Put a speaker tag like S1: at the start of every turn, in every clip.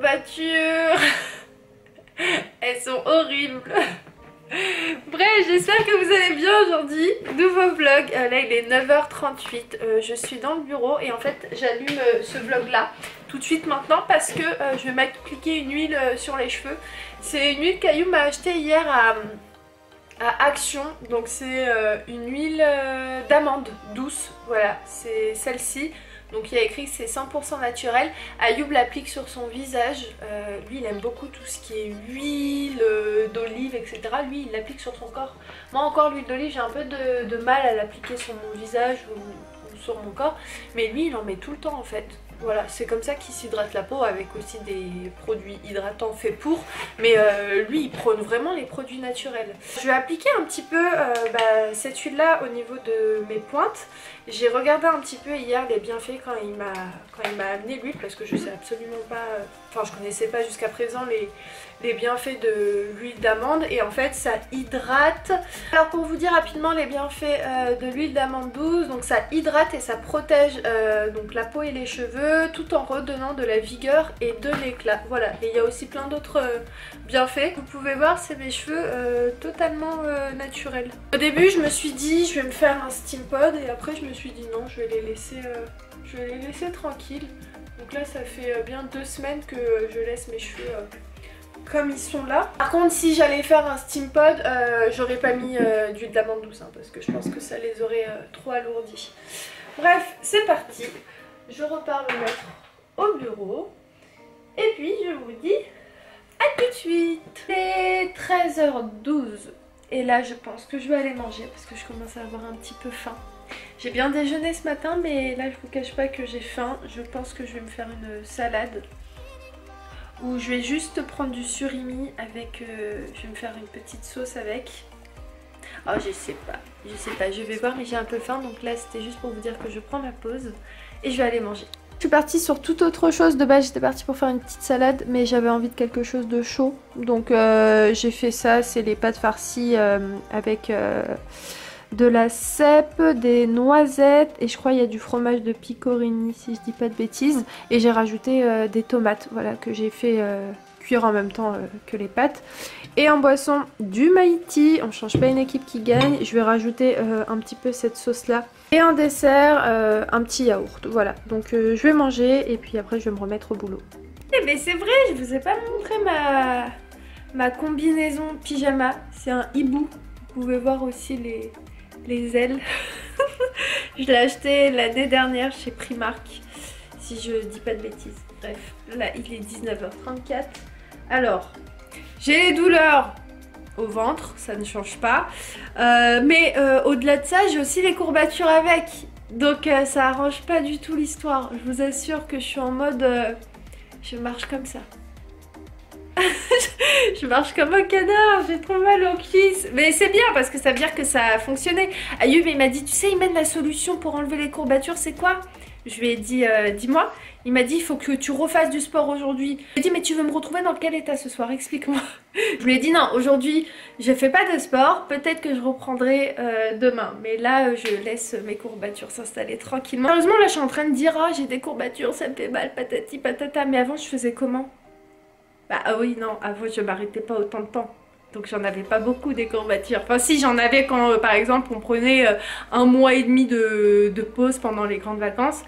S1: courbatures. Elles sont horribles. Bref, j'espère que vous allez bien aujourd'hui. Nouveau vlog, là il est 9h38, je suis dans le bureau et en fait j'allume ce vlog là tout de suite maintenant parce que je vais m'appliquer une huile sur les cheveux. C'est une huile qu'Ayoub m'a achetée hier à Action, donc c'est une huile d'amande douce, voilà, c'est celle-ci. Donc il y a écrit que c'est 100% naturel. Ayoub l'applique sur son visage. Lui il aime beaucoup tout ce qui est huile d'olive, etc. Lui il l'applique sur son corps. Moi encore l'huile d'olive j'ai un peu de mal à l'appliquer sur mon visage ou sur mon corps. Mais lui il en met tout le temps en fait. Voilà, c'est comme ça qu'il s'hydrate la peau avec aussi des produits hydratants faits pour. Mais lui il prône vraiment les produits naturels. Je vais appliquer un petit peu cette huile là au niveau de mes pointes. J'ai regardé un petit peu hier les bienfaits quand il m'a amené l'huile parce que je sais absolument pas, enfin je connaissais pas jusqu'à présent les bienfaits de l'huile d'amande et en fait ça hydrate. Alors pour vous dire rapidement les bienfaits de l'huile d'amande douce, donc ça hydrate et ça protège donc la peau et les cheveux tout en redonnant de la vigueur et de l'éclat. Voilà, et il y a aussi plein d'autres bienfaits. Vous pouvez voir c'est mes cheveux totalement naturels. Au début je me suis dit je vais me faire un steam pod et après je me suis dit non, je vais les laisser tranquilles. Donc là ça fait bien 2 semaines que je laisse mes cheveux comme ils sont là. Par contre si j'allais faire un steam pod, j'aurais pas mis d'huile d'amande douce hein, parce que je pense que ça les aurait trop alourdis. Bref, c'est parti. Je repars le mettre au bureau. Et puis je vous dis à tout de suite. C'est 13h12 et là je pense que je vais aller manger parce que je commence à avoir un petit peu faim. J'ai bien déjeuné ce matin mais là je vous cache pas que j'ai faim. Je pense que je vais me faire une salade ou je vais juste prendre du surimi avec, je vais me faire une petite sauce avec. Oh je sais pas, je vais voir mais j'ai un peu faim donc là c'était juste pour vous dire que je prends ma pause et je vais aller manger. Je suis partie sur toute autre chose, de base j'étais partie pour faire une petite salade mais j'avais envie de quelque chose de chaud donc j'ai fait ça, c'est les pâtes farcies avec de la cèpe, des noisettes et je crois il y a du fromage de pecorino si je dis pas de bêtises et j'ai rajouté des tomates voilà que j'ai fait cuire en même temps que les pâtes et en boisson du Maïti, on change pas une équipe qui gagne, je vais rajouter un petit peu cette sauce là et en dessert un petit yaourt, voilà donc je vais manger et puis après je vais me remettre au boulot. Eh mais c'est vrai, je vous ai pas montré ma combinaison pyjama, c'est un hibou, vous pouvez voir aussi les ailes. Je l'ai acheté l'année dernière chez Primark, si je dis pas de bêtises. Bref, là il est 19h34. Alors, j'ai les douleurs au ventre, ça ne change pas. Mais au-delà de ça, j'ai aussi les courbatures avec. Donc ça arrange pas du tout l'histoire. Je vous assure que je suis en mode... je marche comme ça. Je marche comme un canard, j'ai trop mal aux cuisses. Mais c'est bien parce que ça veut dire que ça a fonctionné. Ayoub il m'a dit, tu sais Imen, la solution pour enlever les courbatures c'est quoi? Je lui ai dit, dis-moi. Il m'a dit, il faut que tu refasses du sport aujourd'hui. Je lui ai dit, mais tu veux me retrouver dans quel état ce soir? Explique-moi. Je lui ai dit, non, aujourd'hui je fais pas de sport, peut-être que je reprendrai demain. Mais là je laisse mes courbatures s'installer tranquillement. Heureusement là je suis en train de dire, oh j'ai des courbatures, ça me fait mal, patati patata. Mais avant je faisais comment? Bah ah oui non, avant je m'arrêtais pas autant de temps. Donc j'en avais pas beaucoup des courbatures. Enfin si j'en avais quand par exemple on prenait 1 mois et demi de pause pendant les grandes vacances.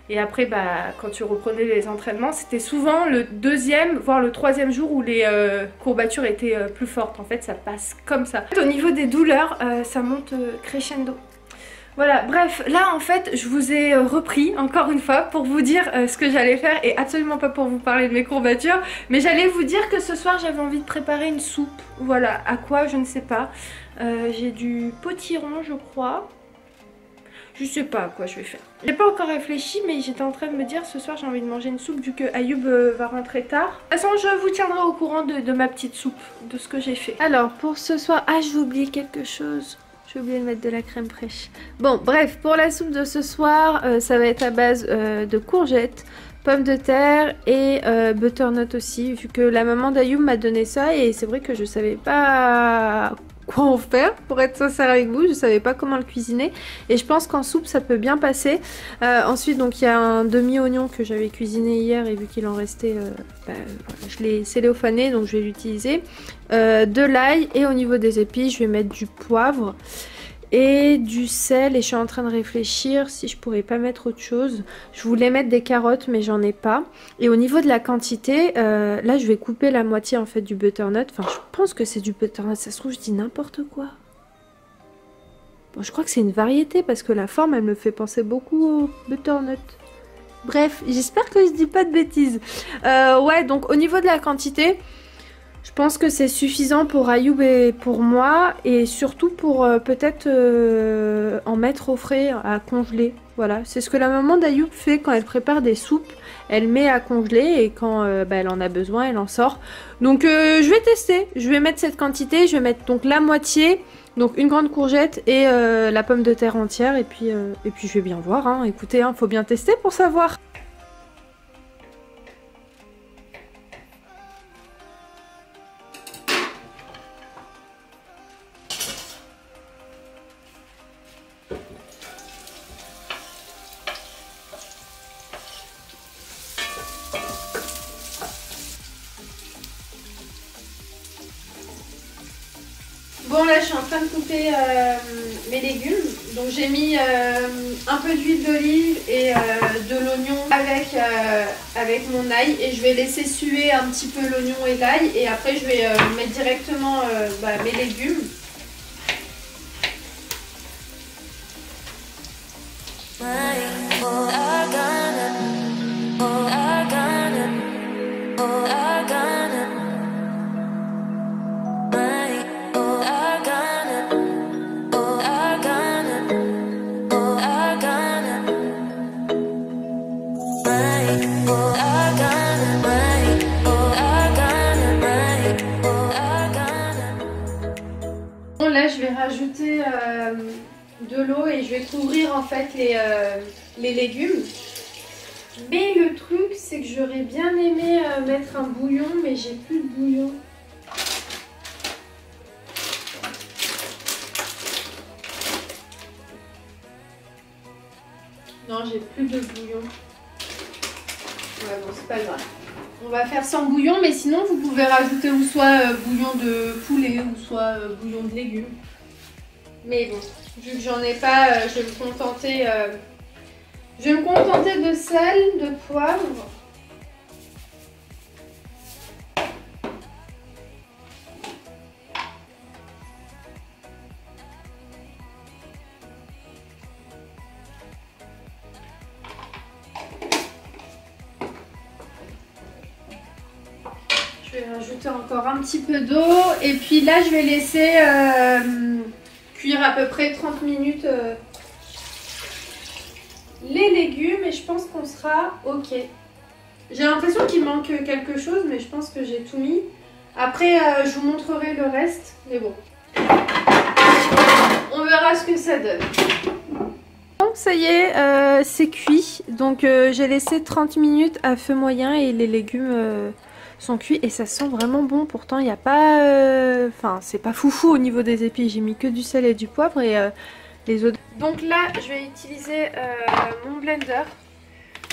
S1: Et après bah quand tu reprenais les entraînements c'était souvent le 2e voire le 3e jour où les courbatures étaient plus fortes. En fait ça passe comme ça. Au niveau des douleurs ça monte crescendo. Voilà, bref, là en fait je vous ai repris encore une fois pour vous dire ce que j'allais faire et absolument pas pour vous parler de mes courbatures, mais j'allais vous dire que ce soir j'avais envie de préparer une soupe. Voilà, à quoi je ne sais pas. J'ai du potiron je crois. Je sais pas à quoi je vais faire. J'ai pas encore réfléchi mais j'étais en train de me dire ce soir j'ai envie de manger une soupe vu que Ayoub va rentrer tard. De toute façon je vous tiendrai au courant de ma petite soupe, de ce que j'ai fait. Alors pour ce soir, ah j'ai oublié quelque chose. J'ai oublié de mettre de la crème fraîche. Bon, bref, pour la soupe de ce soir, ça va être à base de courgettes, pommes de terre et butternut aussi, vu que la maman d'Ayoub m'a donné ça et c'est vrai que je savais pas quoi en faire pour être sincère avec vous, je savais pas comment le cuisiner et je pense qu'en soupe ça peut bien passer. Ensuite donc il y a un demi-oignon que j'avais cuisiné hier et vu qu'il en restait, je l'ai cellophané donc je vais l'utiliser. De l'ail et au niveau des épices je vais mettre du poivre et du sel et je suis en train de réfléchir si je pourrais pas mettre autre chose. Je voulais mettre des carottes mais j'en ai pas. Et au niveau de la quantité, là je vais couper la moitié en fait du butternut. Enfin je pense que c'est du butternut, ça se trouve je dis n'importe quoi. Bon je crois que c'est une variété parce que la forme elle me fait penser beaucoup au butternut. Bref, j'espère que je dis pas de bêtises. Ouais donc au niveau de la quantité... Je pense que c'est suffisant pour Ayoub et pour moi et surtout pour peut-être en mettre au frais à congeler. Voilà, c'est ce que la maman d'Ayoub fait quand elle prépare des soupes. Elle met à congeler et quand elle en a besoin, elle en sort. Donc je vais tester, je vais mettre cette quantité, je vais mettre donc la moitié, donc une grande courgette et la pomme de terre entière et puis je vais bien voir. Hein. Écoutez, faut bien tester pour savoir. Bon là je suis en train de couper mes légumes, donc j'ai mis un peu d'huile d'olive et de l'oignon avec mon ail et je vais laisser suer un petit peu l'oignon et l'ail et après je vais mettre directement mes légumes. Là je vais rajouter de l'eau et je vais couvrir en fait les légumes. Mais le truc c'est que j'aurais bien aimé mettre un bouillon mais j'ai plus de bouillon. Non j'ai plus de bouillon. Ouais bon c'est pas grave. On va faire sans bouillon, mais sinon vous pouvez rajouter ou soit bouillon de poulet ou soit bouillon de légumes. Mais bon, vu que j'en ai pas, je vais me contenter. Je vais me contenter de sel, de poivre. Je vais rajouter encore un petit peu d'eau et puis là je vais laisser cuire à peu près 30 minutes les légumes et je pense qu'on sera ok. J'ai l'impression qu'il manque quelque chose mais je pense que j'ai tout mis. Après je vous montrerai le reste mais bon. On verra ce que ça donne. Bon, ça y est, c'est cuit. Donc j'ai laissé 30 minutes à feu moyen et les légumes... sont cuits et ça sent vraiment bon. Pourtant il n'y a pas enfin c'est pas foufou au niveau des épices, j'ai mis que du sel et du poivre et les autres. Donc là je vais utiliser mon blender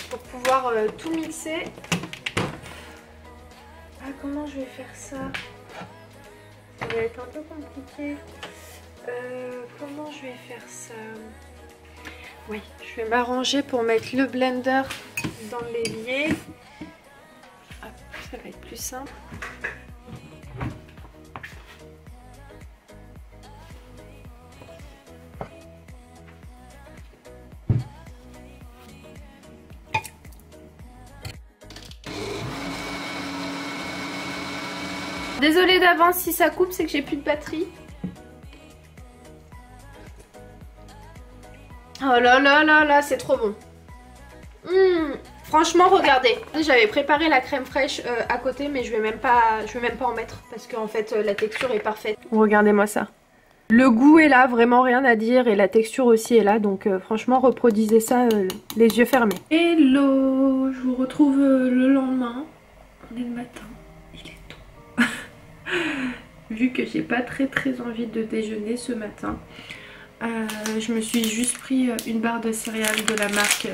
S1: pour pouvoir tout mixer. Ah comment je vais faire ça? Ça va être un peu compliqué. Comment je vais faire ça? Oui, je vais m'arranger pour mettre le blender dans l'évier. Ça va être plus simple. Désolée d'avance si ça coupe, c'est que j'ai plus de batterie. Oh là là là là, c'est trop bon. Franchement regardez, j'avais préparé la crème fraîche à côté mais je vais même pas en mettre parce qu'en fait la texture est parfaite. Regardez-moi ça. Le goût est là, vraiment rien à dire et la texture aussi est là donc franchement reproduisez ça les yeux fermés. Hello, je vous retrouve le lendemain. On est le matin, il est tôt. vu que j'ai pas très envie de déjeuner ce matin. Je me suis juste pris une barre de céréales de la marque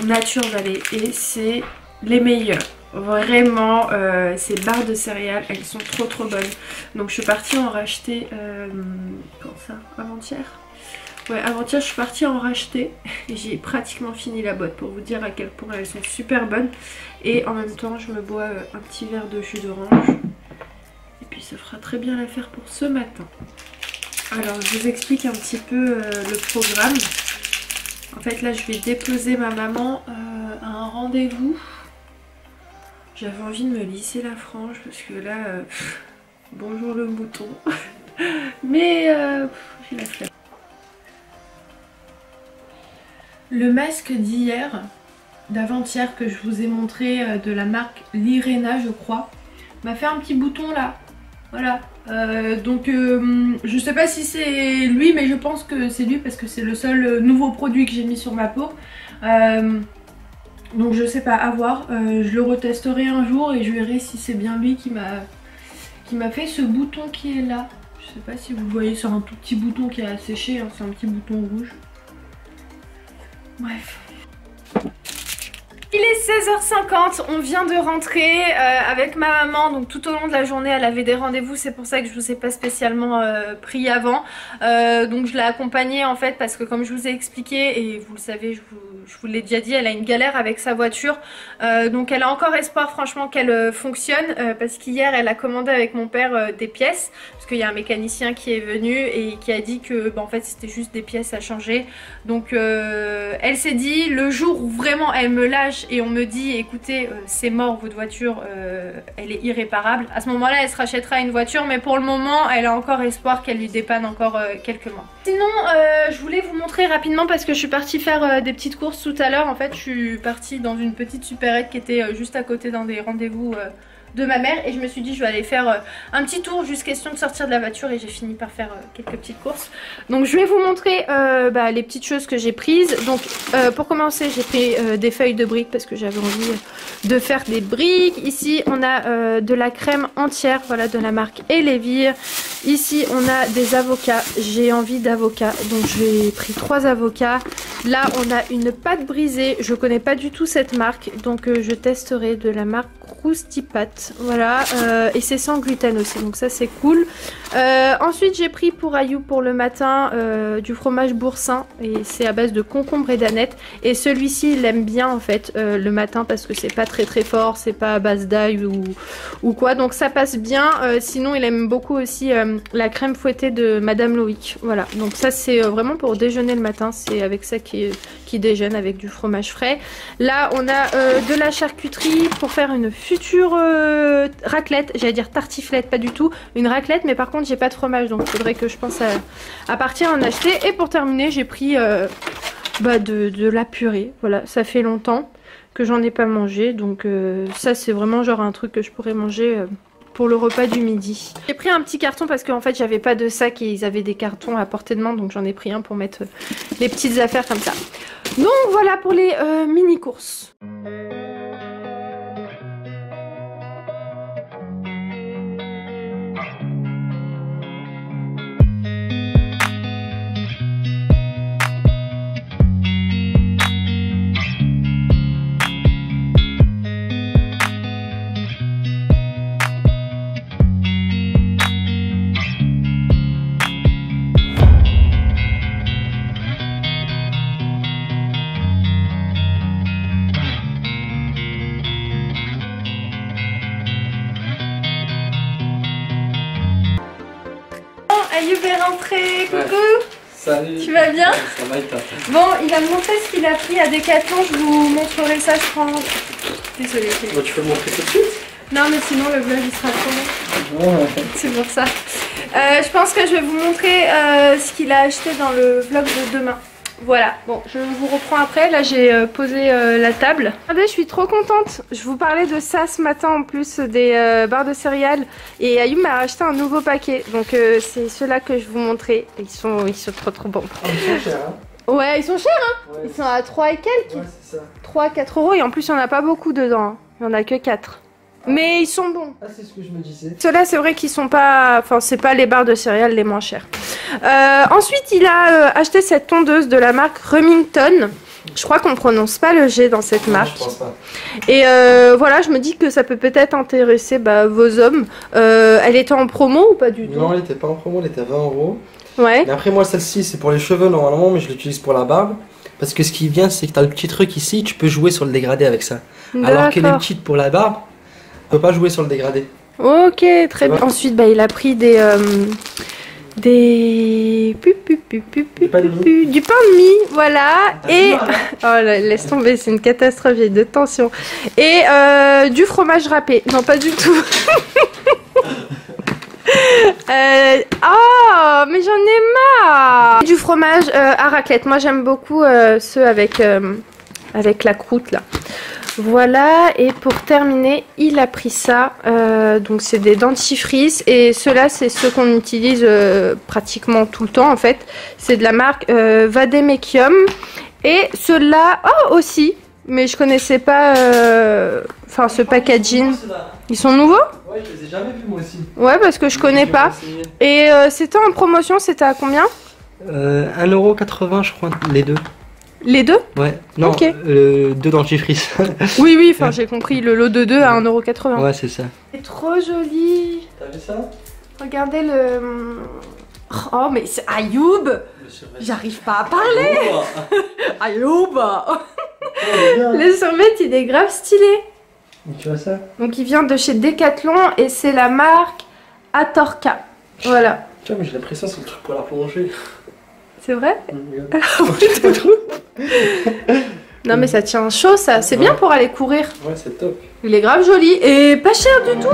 S1: Nature Valley et c'est les meilleurs. Vraiment, ces barres de céréales, elles sont trop bonnes. Donc je suis partie en racheter, quand ça, avant-hier. Ouais, avant-hier je suis partie en racheter et j'ai pratiquement fini la boîte pour vous dire à quel point elles sont super bonnes. Et en même temps je me bois un petit verre de jus d'orange. Et puis ça fera très bien l'affaire pour ce matin. Alors je vous explique un petit peu le programme. En fait là je vais déposer ma maman à un rendez-vous. J'avais envie de me lisser la frange parce que là, bonjour le mouton. Mais j'ai la flemme. Le masque d'hier, d'avant-hier que je vous ai montré de la marque Lirena je crois, m'a fait un petit bouton là. Voilà. Donc je sais pas si c'est lui mais je pense que c'est lui parce que c'est le seul nouveau produit que j'ai mis sur ma peau. Donc je sais pas, à voir, je le retesterai un jour et je verrai si c'est bien lui qui m'a fait ce bouton qui est là. Je sais pas si vous voyez, c'est un tout petit bouton qui a séché, hein, c'est un petit bouton rouge. Bref. Il est 16h50, on vient de rentrer avec ma maman, donc tout au long de la journée elle avait des rendez-vous, c'est pour ça que je vous ai pas spécialement pris avant. Donc je l'ai accompagnée en fait parce que comme je vous ai expliqué et vous le savez, je vous l'ai déjà dit, elle a une galère avec sa voiture. Donc elle a encore espoir franchement qu'elle fonctionne parce qu'hier elle a commandé avec mon père des pièces. Parce qu'il y a un mécanicien qui est venu et qui a dit que en fait c'était juste des pièces à changer. Donc elle s'est dit le jour où vraiment elle me lâche et on me dit écoutez c'est mort votre voiture elle est irréparable, à ce moment là elle se rachètera une voiture, mais pour le moment elle a encore espoir qu'elle lui dépanne encore quelques mois. Sinon je voulais vous montrer rapidement parce que je suis partie faire des petites courses tout à l'heure. En fait je suis partie dans une petite supérette qui était juste à côté d'un des rendez-vous de ma mère et je me suis dit je vais aller faire un petit tour, juste question de sortir de la voiture, et j'ai fini par faire quelques petites courses. Donc je vais vous montrer les petites choses que j'ai prises. Donc pour commencer j'ai pris des feuilles de briques parce que j'avais envie de faire des briques. Ici on a de la crème entière, voilà, de la marque Elevir. Ici on a des avocats, j'ai envie d'avocats donc j'ai pris 3 avocats. Là on a une pâte brisée, je connais pas du tout cette marque donc je testerai, de la marque Croustipat. Voilà, et c'est sans gluten aussi, donc ça c'est cool. Ensuite j'ai pris pour Ayou pour le matin du fromage boursin et c'est à base de concombre et d'aneth. Et celui-ci il aime bien en fait le matin parce que c'est pas très fort, c'est pas à base d'ail ou quoi, donc ça passe bien. Sinon il aime beaucoup aussi la crème fouettée de Madame Loïc. Voilà, donc ça c'est vraiment pour déjeuner le matin, c'est avec ça qui déjeune avec du fromage frais. Là on a de la charcuterie pour faire une future raclette, j'allais dire tartiflette, pas du tout, une raclette, mais par contre j'ai pas de fromage donc il faudrait que je pense à partir en acheter. Et pour terminer j'ai pris de la purée, voilà, ça fait longtemps que j'en ai pas mangé donc ça c'est vraiment genre un truc que je pourrais manger pour le repas du midi. J'ai pris un petit carton parce qu'en fait j'avais pas de sac et ils avaient des cartons à portée de main, donc j'en ai pris un pour mettre les petites affaires comme ça. Donc voilà pour les mini courses. Ayoub est rentré, coucou. Ouais. Salut. Tu vas bien? Ça va et toi? Bon, il va me montrer ce qu'il a pris à Decathlon, je vous montrerai ça, je prends... Désolée. Bon, tu peux me montrer tout de suite? Non, mais sinon le vlog il sera trop long. Ouais. C'est pour ça. Je pense que je vais vous montrer ce qu'il a acheté dans le vlog de demain. Voilà, bon, je vous reprends après. Là j'ai posé la table. Regardez, je suis trop contente. Je vous parlais de ça ce matin en plus, des barres de céréales. Et Ayoub m'a acheté un nouveau paquet. Donc c'est ceux-là que je vous montrais. Ils sont trop bons. Ah, ils sont chers, hein? Ouais, ils sont chers, hein? Ouais. Ils sont à 3 et quelques. Ouais, c'est ça. 3-4 euros. Et en plus il n'y en a pas beaucoup dedans, hein. Il n'y en a que 4. Mais ils sont bons.
S2: Ah, c'est ce que je me disais.
S1: Ceux-là, c'est vrai qu'ils sont pas... Enfin, c'est pas les barres de céréales les moins chères. Ensuite, il a acheté cette tondeuse de la marque Remington. Je crois qu'on prononce pas le G dans cette marque.
S2: Je pense pas.
S1: Et voilà, je me dis que ça peut peut-être intéresser vos hommes. Elle était en promo ou pas du tout?
S2: Non, elle était pas en promo, elle était à 20 €.
S1: Ouais.
S2: Mais après, moi, celle-ci, c'est pour les cheveux normalement, mais je l'utilise pour la barbe. Parce que ce qui vient, c'est que tu as le petit truc ici, tu peux jouer sur le dégradé avec ça. Alors qu'elle est petite pour la barbe, on peut pas jouer sur le dégradé.
S1: Ok, très bien. Ensuite, il a pris du pain de mie, voilà. Et oh là, laisse tomber, c'est une catastrophe, j'ai de tension. Et du fromage râpé. Non, pas du tout. Oh, mais j'en ai marre. Du fromage à raclette. Moi, j'aime beaucoup ceux avec la croûte là. Voilà, et pour terminer, il a pris ça. Donc c'est des dentifrices et ceux-là, c'est ceux qu'on utilise pratiquement tout le temps en fait. C'est de la marque Vademecum. Et ceux-là, oh aussi, mais je connaissais pas enfin ce packaging. Ils sont nouveaux?
S2: Ouais, je les ai jamais vus moi aussi.
S1: Ouais, parce que je connais pas. Et c'était en promotion, c'était à combien?
S2: 1,80 € je crois, les deux.
S1: Les deux?
S2: Ouais, non,
S1: okay.
S2: Deux dentifrices.
S1: Oui, enfin j'ai compris, le lot de deux à 1,80 €.
S2: Ouais, c'est ça.
S1: C'est trop joli.
S2: T'as vu ça?
S1: Regardez le... Oh, mais c'est Ayoub. J'arrive pas à parler. Ayoub. Le survêt, il est grave stylé.
S2: Tu vois ça?
S1: Donc il vient de chez Decathlon et c'est la marque Atorka. Voilà.
S2: Tu vois, mais j'ai l'impression que c'est le truc pour la plonger.
S1: C'est vrai? Non mais ça tient chaud ça, c'est bien pour aller courir.
S2: Ouais, c'est top.
S1: Il est grave joli et pas cher du tout.